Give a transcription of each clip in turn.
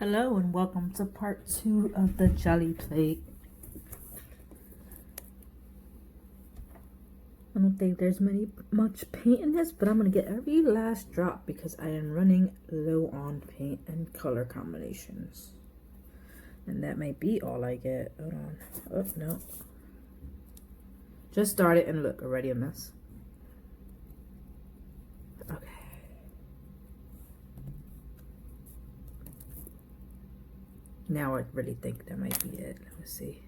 Hello and welcome to part 2 of the Gelli plate. I don't think there's much paint in this, but I'm going to get every last drop because I am running low on paint and color combinations. And that might be all I get. Hold on. Oh, no. Just started and look, already a mess. Okay. Now I really think that might be it. Let's see.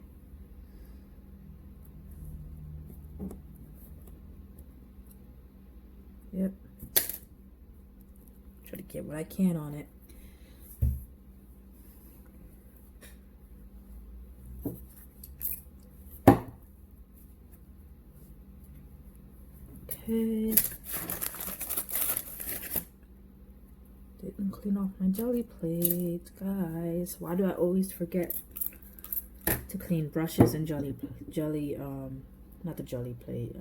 Yep. Try to get what I can on it. Okay. Didn't clean off my Gelli plate, guys. Why do I always forget to clean brushes and Gelli, not the Gelli plate,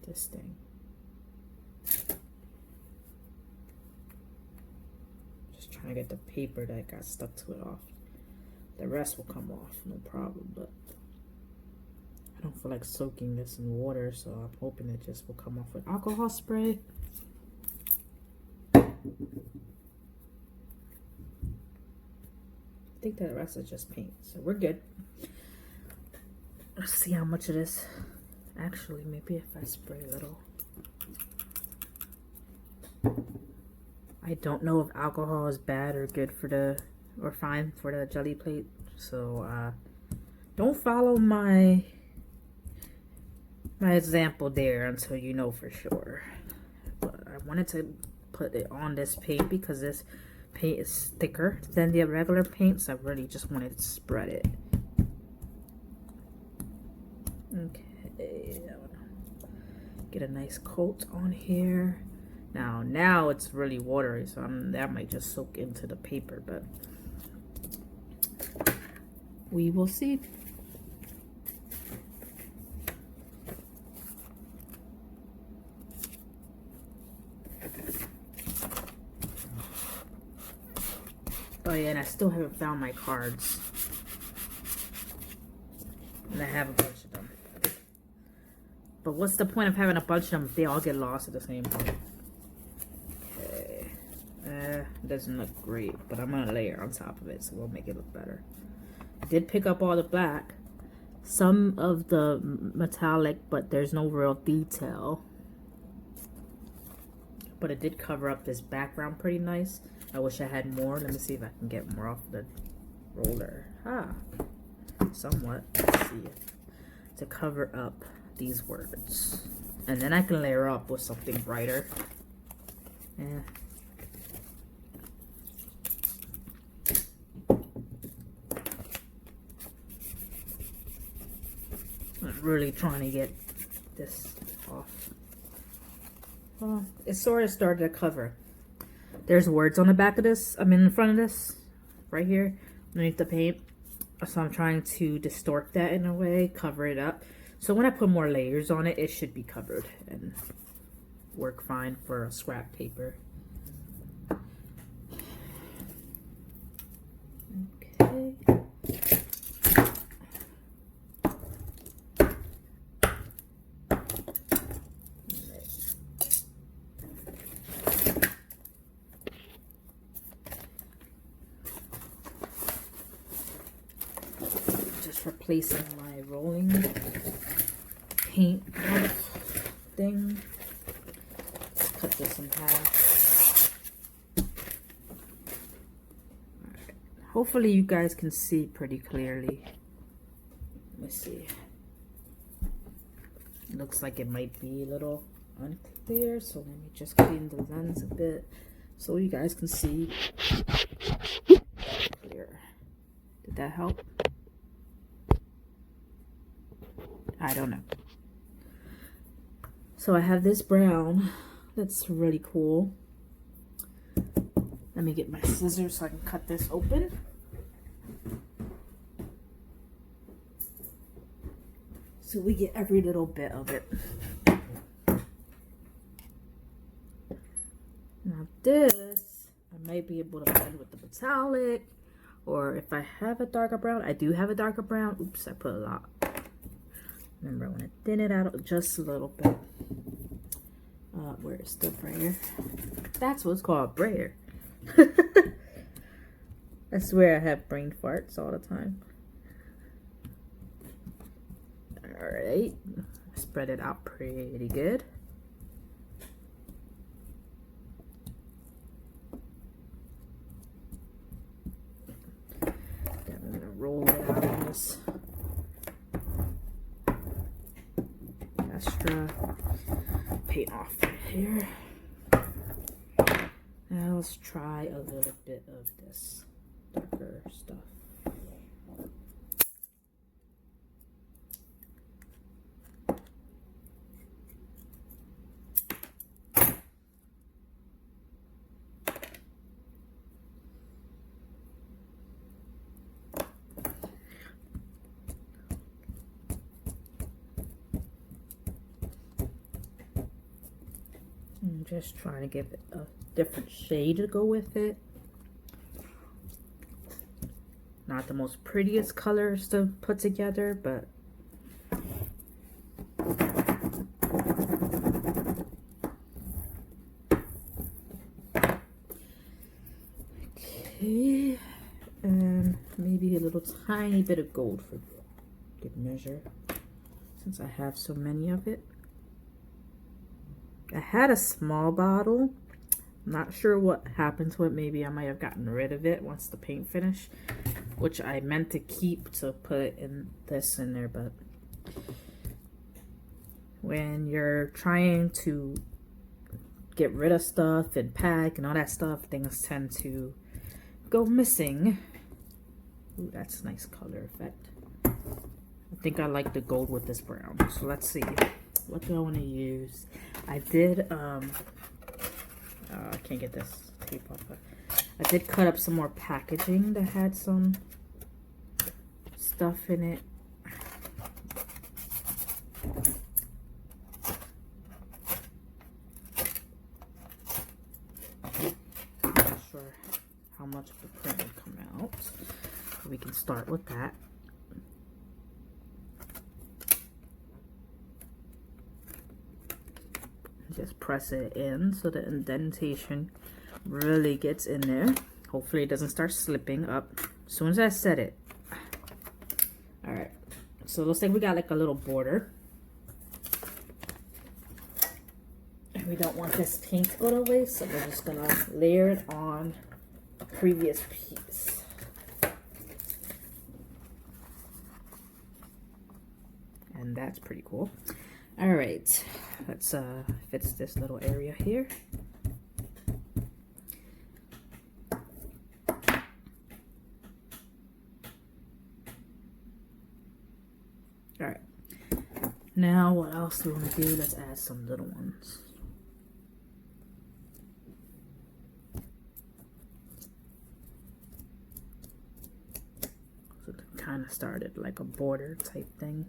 this thing. Just trying to get the paper that got stuck to it off. The rest will come off, no problem, but I don't feel like soaking this in water, so I'm hoping it just will come off with alcohol spray. I think that the rest is just paint, so we're good. Let's see how much it is. Actually, maybe if I spray a little. I don't know if alcohol is bad or good for the, or fine for the Gelli plate, so don't follow my example there until you know for sure. But I wanted to put it on this paint because this paint is thicker than the regular paint, so I really just wanted to spread it. Okay, get a nice coat on here. Now it's really watery, so that might just soak into the paper, but we will see. Oh yeah, and I still haven't found my cards. And I have a bunch of them. But what's the point of having a bunch of them if they all get lost at the same time? Okay. Doesn't look great, but I'm gonna layer on top of it, so we'll make it look better. I did pick up all the black. Some of the metallic, but there's no real detail. But it did cover up this background pretty nice. I wish I had more. Let me see if I can get more off the roller. Somewhat. Let's see. To cover up these words. And then I can layer up with something brighter. Yeah. I'm really trying to get this off. Well, it sort of started to cover. There's words on the back of this, in front of this, right here, underneath the paint. So I'm trying to distort that in a way, cover it up. So when I put more layers on it, it should be covered and work fine for scrap paper. Okay. Replacing my rolling paint thing. Cut this in half. Alright. Hopefully you guys can see pretty clearly. Let me see. Looks like it might be a little unclear, so let me just clean the lens a bit so you guys can see clear. Did that help? I don't know. So I have this brown that's really cool. Let me get my scissors so I can cut this open. So we get every little bit of it. Now this, I might might be able to blend with the metallic, or if I have a darker brown. I do have a darker brown. Oops, I put a lot. Remember, I want to thin it out just a little bit. Where's the brayer? That's what's called brayer. I swear I have brain farts all the time. Alright, spread it out pretty good. Then I'm gonna roll it out in this extra paint off right here. Now let's try a little bit of this darker stuff. I'm just trying to give it a different shade to go with it. Not the most prettiest colors to put together, but okay. And maybe a little tiny bit of gold for good measure, since I have so many of it. I had a small bottle. I'm not sure what happened to it. Maybe I might have gotten rid of it once the paint finished, which I meant to keep to put in this in there. But when you're trying to get rid of stuff and pack and all that stuff, things tend to go missing. Ooh, that's a nice color effect. I think I like the gold with this brown. So let's see. What do I want to use? I did, I can't get this tape off. I did cut up some more packaging that had some stuff in it. Not sure how much of the print will come out. We can start with that. Just press it in so the indentation really gets in there. Hopefully it doesn't start slipping up as soon as I set it. All right, so it looks like we got like a little border, and we don't want this paint to go to waste, so we're just gonna layer it on a previous piece. And that's pretty cool. All right, let's fix this little area here. All right, now what else do we want to do? Let's add some little ones. So it kind of started like a border type thing.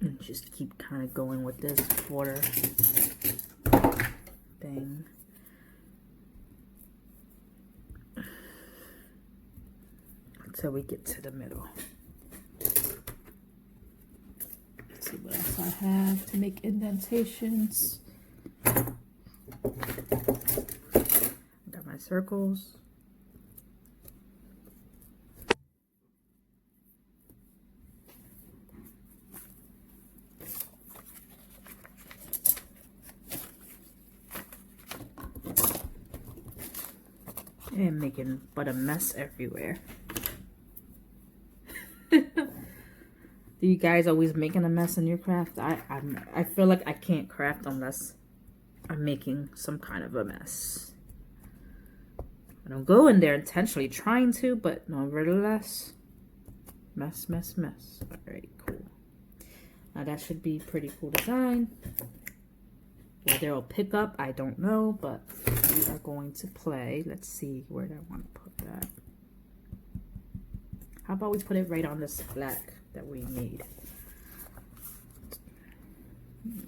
And just keep kind of going with this border thing. Until we get to the middle. Let's see what else I have to make indentations. Got my circles. And making but a mess everywhere. Do you guys always making a mess in your craft? I feel like I can't craft unless I'm making some kind of a mess. I don't go in there intentionally trying to, but nevertheless, mess, mess, mess. All right, cool. Now that should be pretty cool design. Whether it'll pick up, I don't know, but we are going to play. Let's see, where do I want to put that? How about we put it right on this black that we made?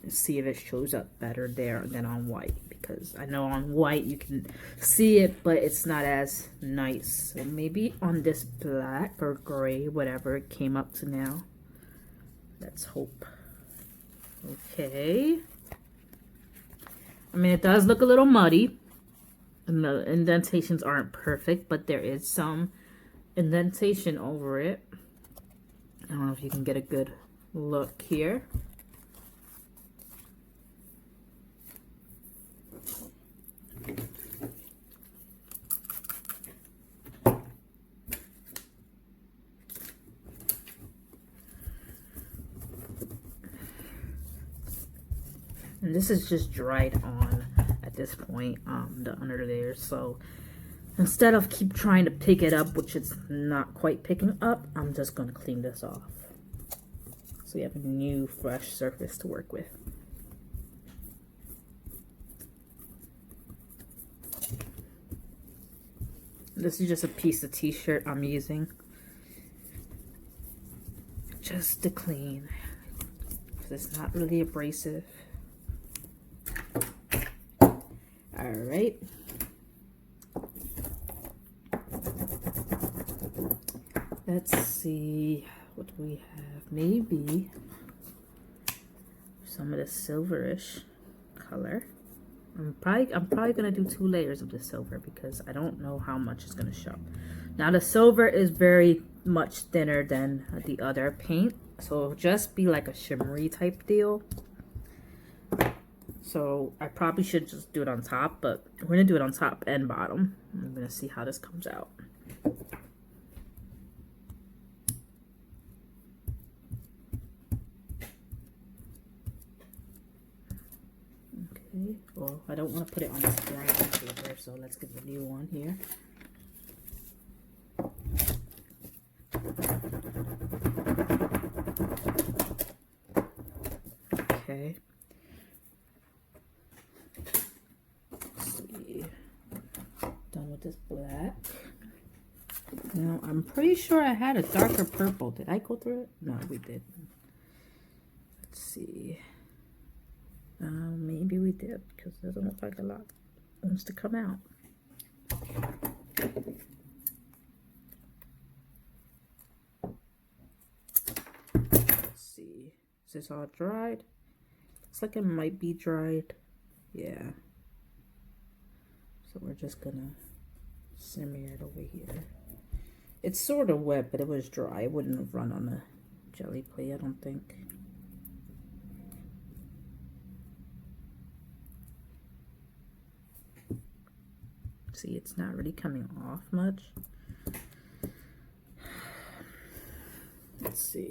Let's see if it shows up better there than on white, because I know on white you can see it, but it's not as nice. So maybe on this black or gray, whatever it came up to now. Let's hope. Okay. I mean, it does look a little muddy, and the indentations aren't perfect, but there is some indentation over it. I don't know if you can get a good look here. And this is just dried on at this point, the under layers. So instead of keep trying to pick it up, which it's not quite picking up, I'm just going to clean this off. So you have a new fresh surface to work with. This is just a piece of t-shirt I'm using just to clean, because it's not really abrasive. All right. Let's see what we have. Maybe some of the silverish color. I'm probably gonna do 2 layers of the silver because I don't know how much is gonna show. Now the silver is very much thinner than the other paint, so it'll just be like a shimmery type deal. So I probably should just do it on top, but we're gonna do it on top and bottom. I'm gonna see how this comes out. Okay, well, I don't want to put it on this brown paper, so let's get a new one here. Okay. Done with this black. Now, I'm pretty sure I had a darker purple. Did I go through it? No, we didn't. Let's see. Maybe we did, because it doesn't look like a lot wants to come out. Let's see. Is this all dried? Looks like it might be dried. Yeah. So we're just gonna simmer it over here. It's sort of wet, but it was dry. It wouldn't have run on the jelly plate, I don't think. See, it's not really coming off much. Let's see.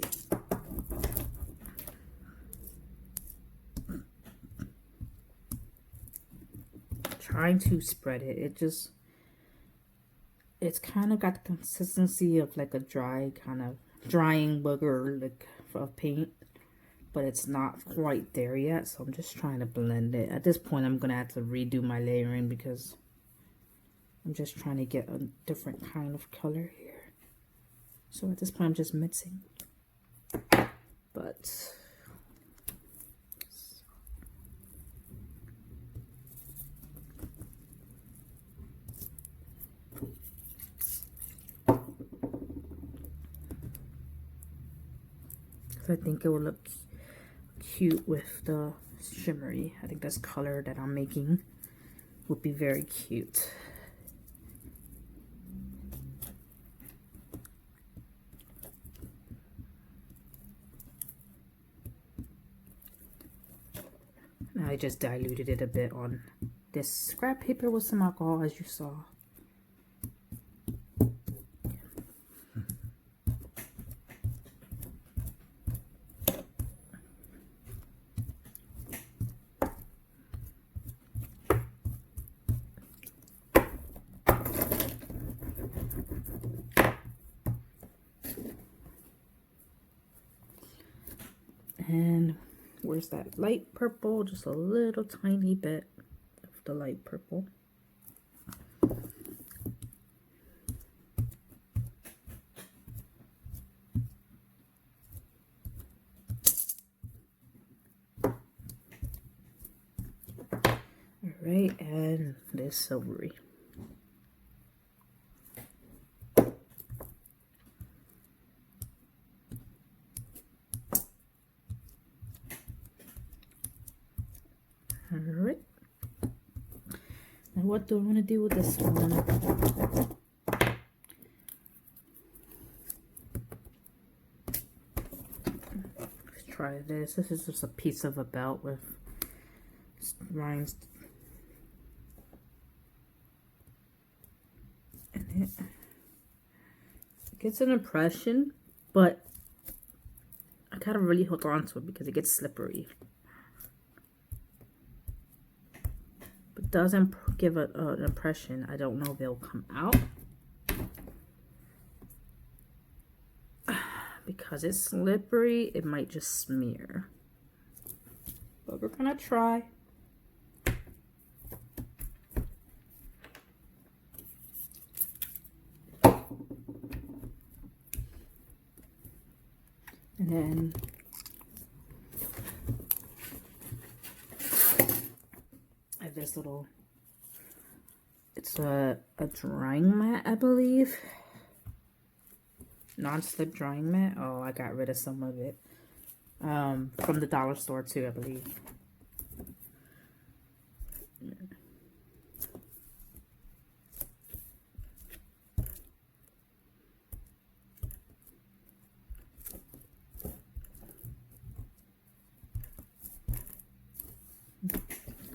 Trying to spread it, it's kind of got the consistency of like a dry kind of drying booger like of paint, but it's not quite there yet, so I'm just trying to blend it. At this point I'm gonna have to redo my layering because I'm just trying to get a different kind of color here. So at this point I'm just mixing, but I think it will look cute with the shimmery. I think this color that I'm making would be very cute. Now I just diluted it a bit on this scrap paper with some alcohol, as you saw. And Where's that light purple? Just a little tiny bit of the light purple. Alright, and this silvery. Alright. Now what do I want to do with this one? Let's try this. This is just a piece of a belt with lines in it. It gets an impression, but I gotta really hold on to it because it gets slippery. But doesn't give an impression. I don't know if they'll come out. Because it's slippery, it might just smear. But we're gonna try. And then I have this little, it's a drying mat, I believe. Non-slip drying mat. Oh, I got rid of some of it. From the dollar store too, I believe.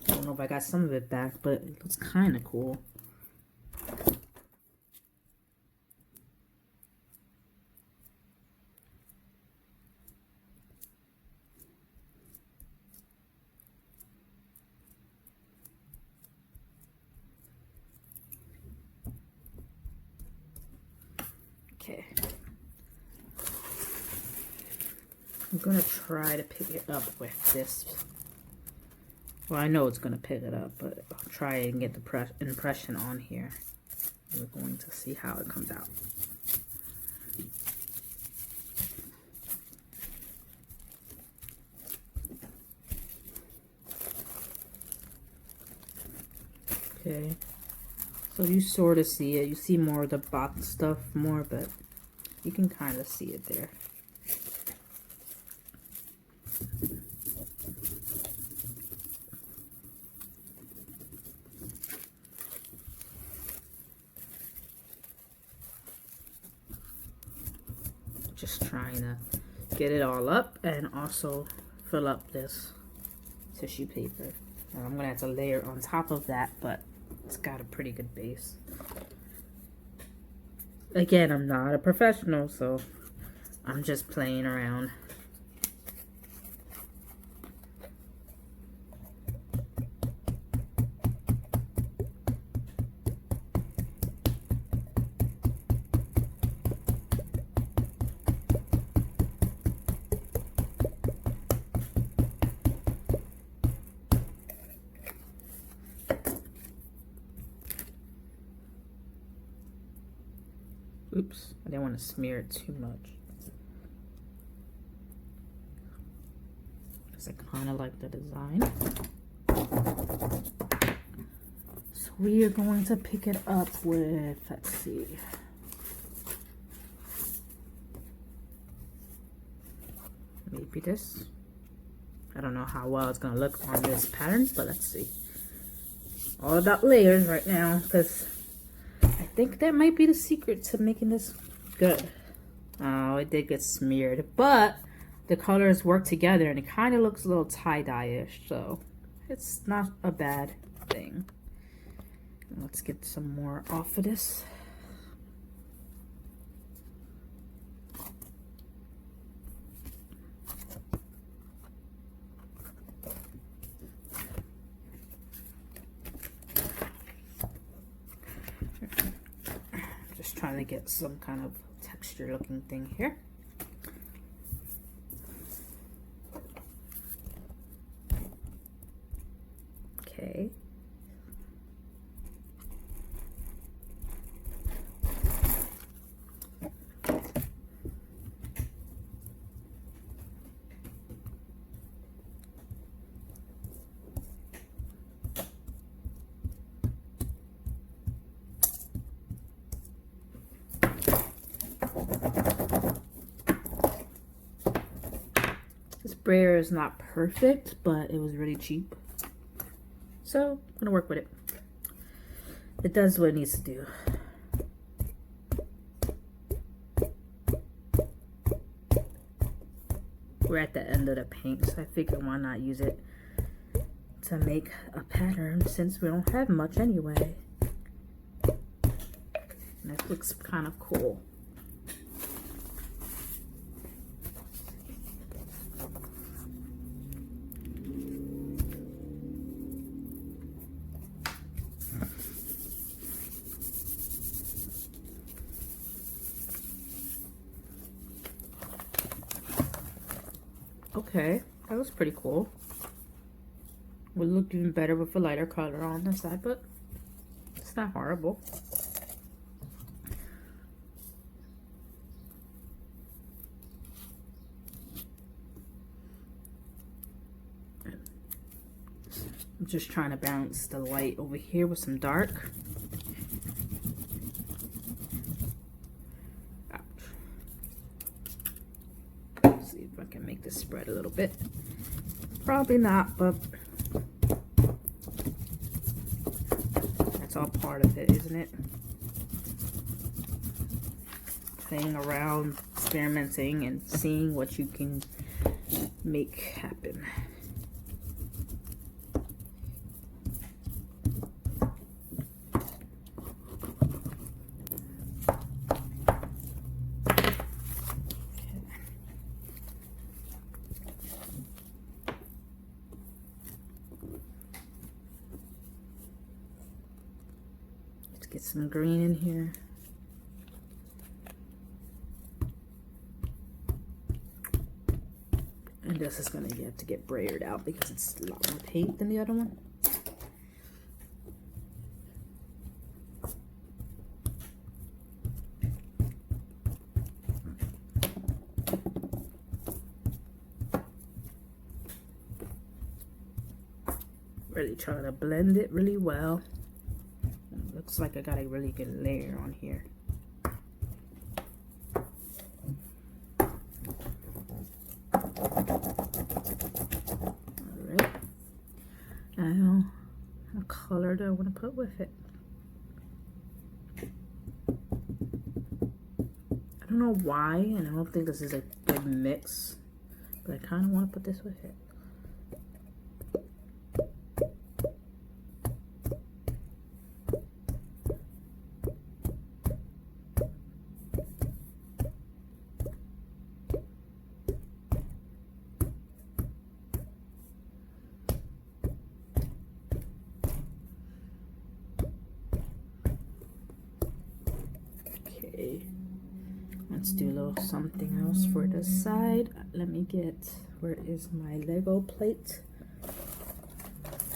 I don't know if I got some of it back, but it looks kind of cool. Okay. I'm gonna try to pick it up with this. Well, I know it's gonna pick it up, but I'll try and get the impression on here. We're going to see how it comes out. Okay. So you sort of see it. You see more of the box stuff more, but you can kind of see it there. Just trying to get it all up and also fill up this tissue paper. And I'm gonna have to layer on top of that, but it's got a pretty good base. Again, I'm not a professional, so I'm just playing around. Oops, I didn't want to smear it too much. Because I kind of like the design. So we are going to pick it up with, let's see. Maybe this. I don't know how well it's going to look on this pattern, but let's see. All about layers right now, because I think that might be the secret to making this good. Oh, it did get smeared, but the colors work together and it kind of looks a little tie-dye-ish, so it's not a bad thing. Let's get some more off of this. Just trying to get some kind of texture looking thing here. This brayer is not perfect, but it was really cheap. So I'm gonna work with it. It does what it needs to do. We're at the end of the paint, so I figured why not use it to make a pattern since we don't have much anyway. And it looks kind of cool. Okay, that was pretty cool. Would look even better with a lighter color on the side, but it's not horrible. I'm just trying to balance the light over here with some dark. Ouch. Let's see if I can make this spread a little bit. Probably not, but that's all part of it, isn't it? Playing around, experimenting, and seeing what you can make happen. Get some green in here. And this is gonna have to get brayered out because it's a lot more paint than the other one. Really trying to blend it really well. Looks like I got a really good layer on here. Alright. Now, what color do I want to put with it? I don't know why, and I don't think this is a good mix, but I kind of want to put this with it. Let's do a little something else for the side. Let me get, where is my Lego plate?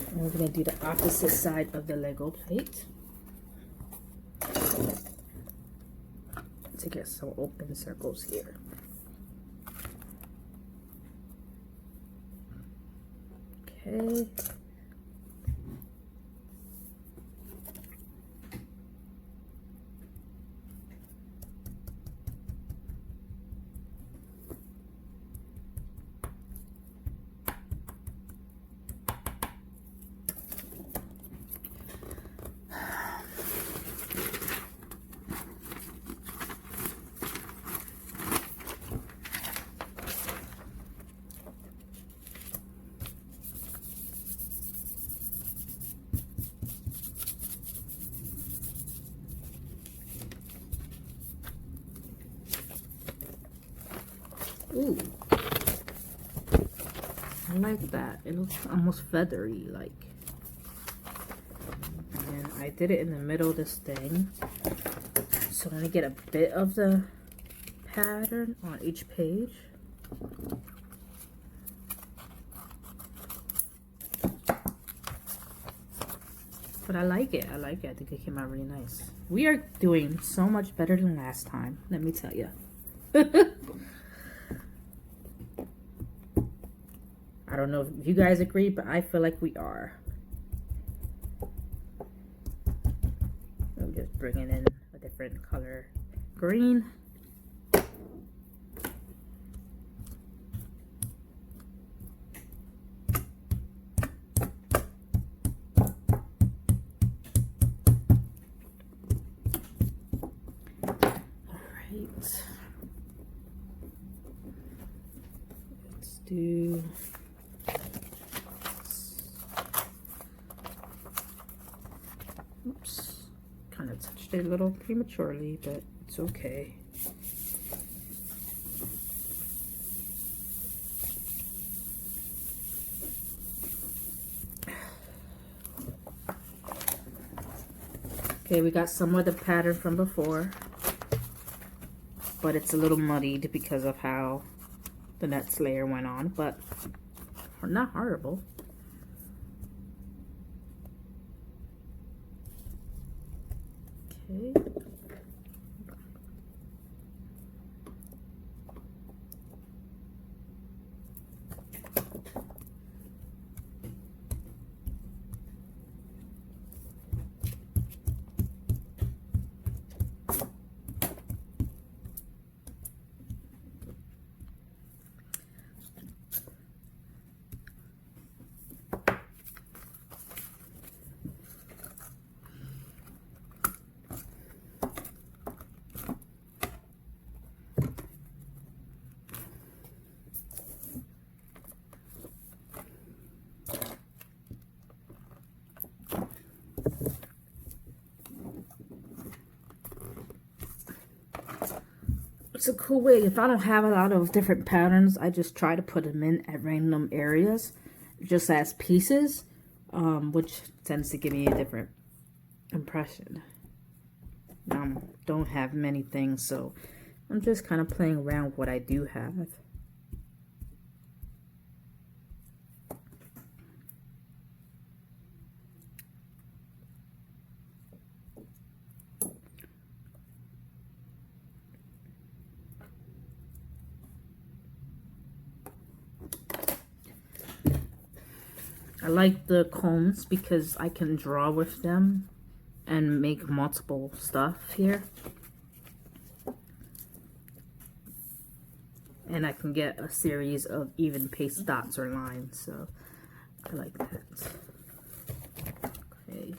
And we're gonna do the opposite side of the Lego plate to get some open circles here. Okay. Ooh, I like that. It looks almost feathery like. And I did it in the middle of this thing, so I'm gonna get a bit of the pattern on each page. But I like it. I like it. I think it came out really nice. We are doing so much better than last time, let me tell you. I don't know if you guys agree, but I feel like we are. I'm just bringing in a different color green. do. Oops, kind of touched it a little prematurely, but it's okay. Okay, we got some of the pattern from before, but it's a little muddied because of how the next layer went on, but not horrible. Okay. It's a cool way. If I don't have a lot of different patterns, I just try to put them in at random areas, just as pieces, which tends to give me a different impression. Don't have many things, so I'm just kind of playing around with what I do have. I like the combs because I can draw with them and make multiple stuff here. And I can get a series of even paste dots or lines, so I like that. Okay.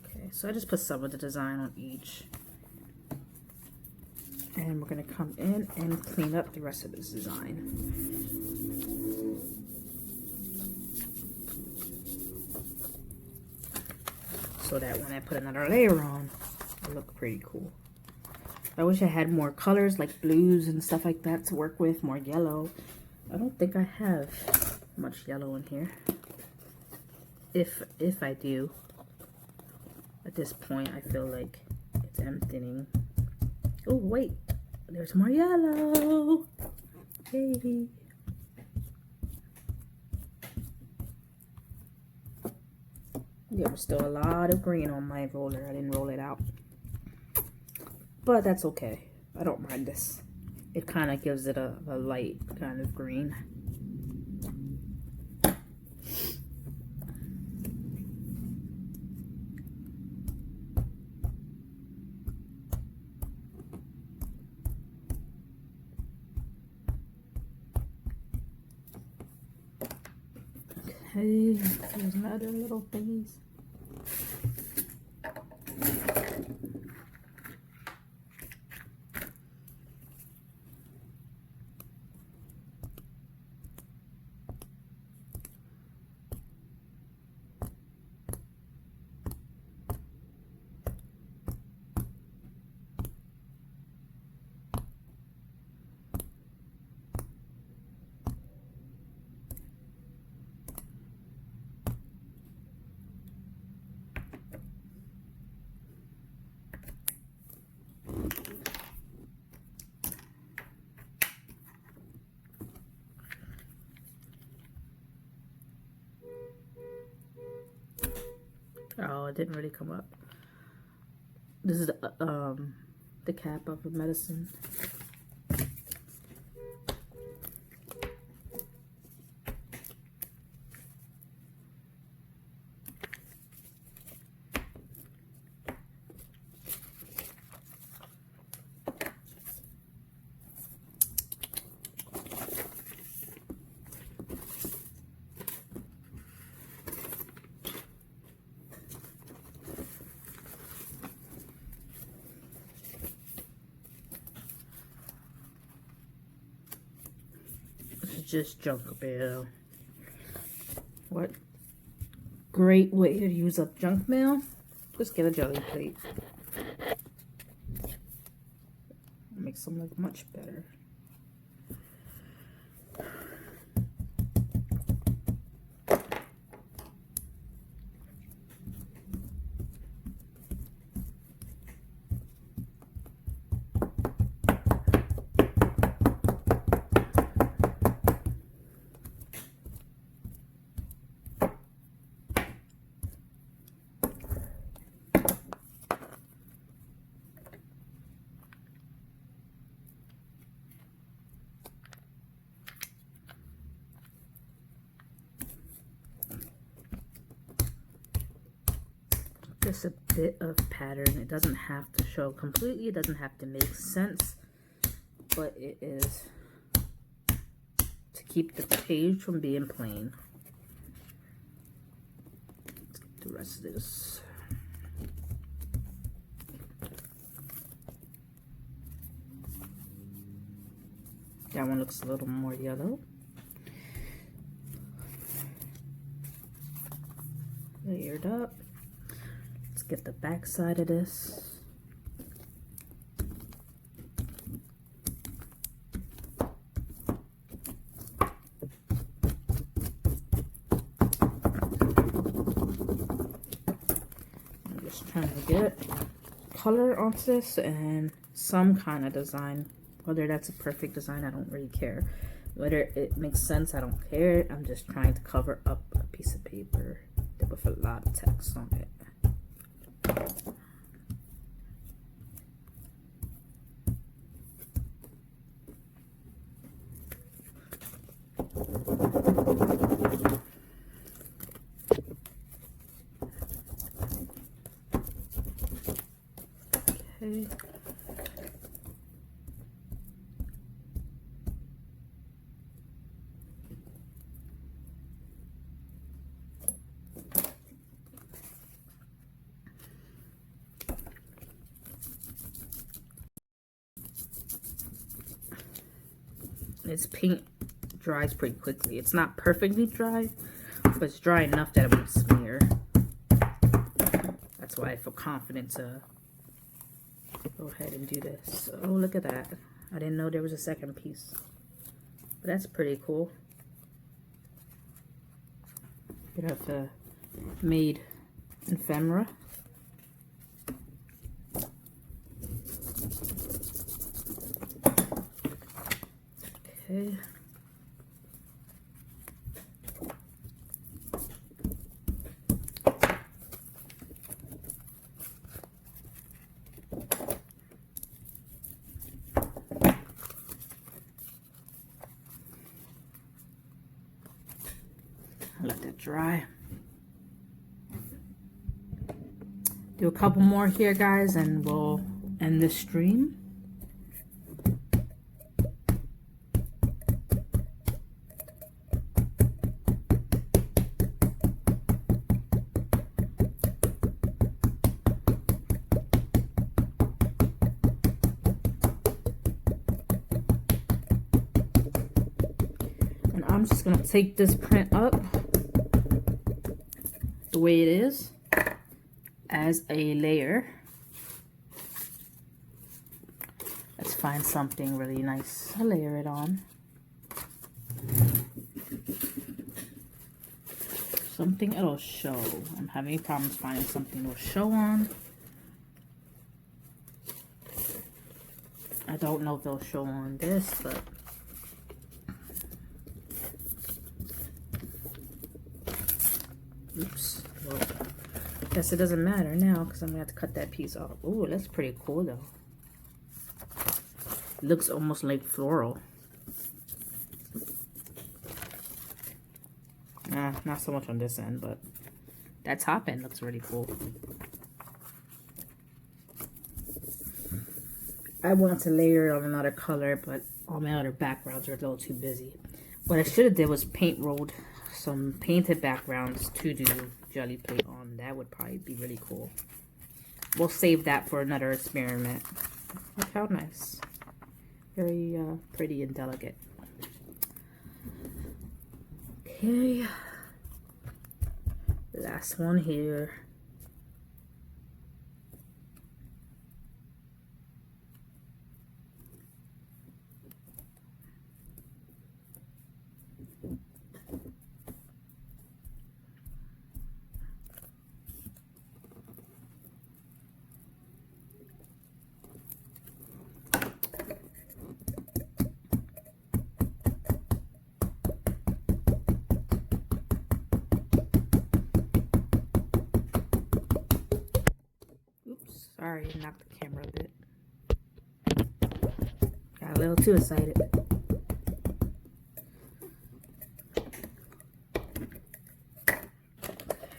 Okay, so I just put some of the design on each. And we're going to come in and clean up the rest of this design. So that when I put another layer on, it'll look pretty cool. I wish I had more colors like blues and stuff like that to work with, more yellow. I don't think I have much yellow in here. If I do, at this point I feel like it's emptying. Oh wait, there's more yellow. Yay. There was still a lot of green on my roller. I didn't roll it out. But that's okay. I don't mind this. It kind of gives it a light kind of green. Okay, there's another little thingies. Oh, it didn't really come up. This is the cap of the medicine. just junk mail. What great way to use up junk mail. Just get a jelly plate. Makes them look much better. Just a bit of pattern. It doesn't have to show completely, it doesn't have to make sense, but it is to keep the page from being plain. Let's get the rest of this. That one looks a little more yellow. Layered up. Get the back side of this. I'm just trying to get color onto this and some kind of design. Whether that's a perfect design, I don't really care. Whether it makes sense, I don't care. I'm just trying to cover up a piece of paper with a lot of text on it. Okay. This paint dries pretty quickly. It's not perfectly dry, but it's dry enough that it won't smear. That's why I feel confident to go ahead and do this. Oh, look at that. I didn't know there was a second piece. But that's pretty cool. Bit of a made ephemera. Okay. Let that dry. Do a couple more here, guys, and we'll end this stream. I'm just going to take this print up the way it is as a layer. Let's find something really nice to layer it on. Something it'll show. I'm having problems finding something it'll show on. I don't know if it'll show on this, but oops. Well, guess it doesn't matter now because I'm gonna have to cut that piece off. Oh, that's pretty cool though. It looks almost like floral. Nah, not so much on this end, but that top end looks really cool. I want to layer it on another color, but all my other backgrounds are a little too busy. What I should have did was paint rolled some painted backgrounds to do jelly plate on. That would probably be really cool. We'll save that for another experiment. Look how nice. Very pretty and delicate. Okay. Last one here. Oops, sorry, knocked the camera a bit. Got a little too excited.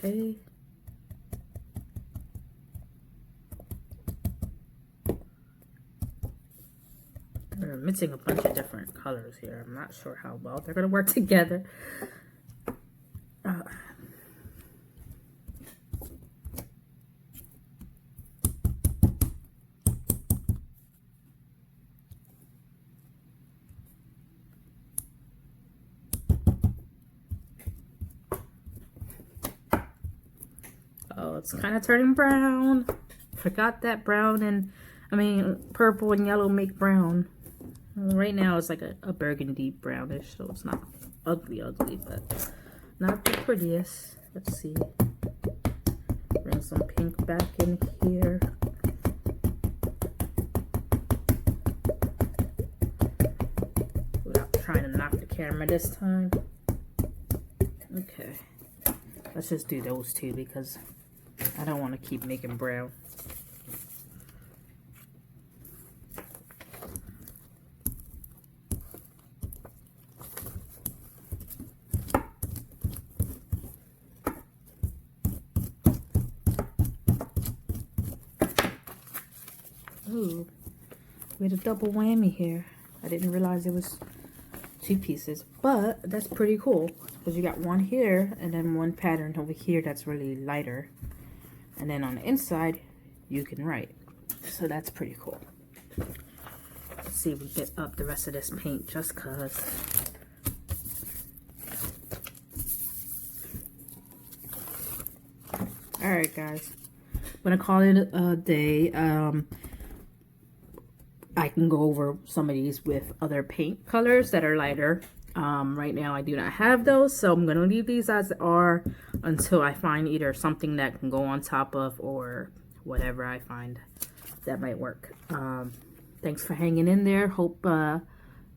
Okay. We're mixing a bunch of different colors here. I'm not sure how well they're going to work together. Oh, it's kind of turning brown. Forgot that brown and, purple and yellow make brown. Right now it's like a burgundy brownish, so it's not ugly, but not the prettiest. Let's see. Bring some pink back in here. Without trying to knock the camera this time. Okay. Let's just do those two because I don't want to keep making brown. Ooh, we had a double whammy here. I didn't realize it was two pieces, but that's pretty cool because you got one here and then one pattern over here that's really lighter, and then on the inside you can write, so that's pretty cool. Let's see if we get up the rest of this paint just cause. All right, guys, I'm gonna call it a day. I can go over some of these with other paint colors that are lighter. Right now I do not have those, so I'm gonna leave these as they are until I find either something that can go on top of or whatever I find that might work. Thanks for hanging in there. Hope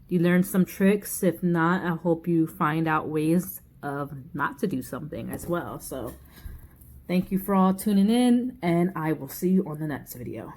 you learned some tricks. If not, I hope you find out ways of not to do something as well. So thank you for all tuning in, and I will see you on the next video.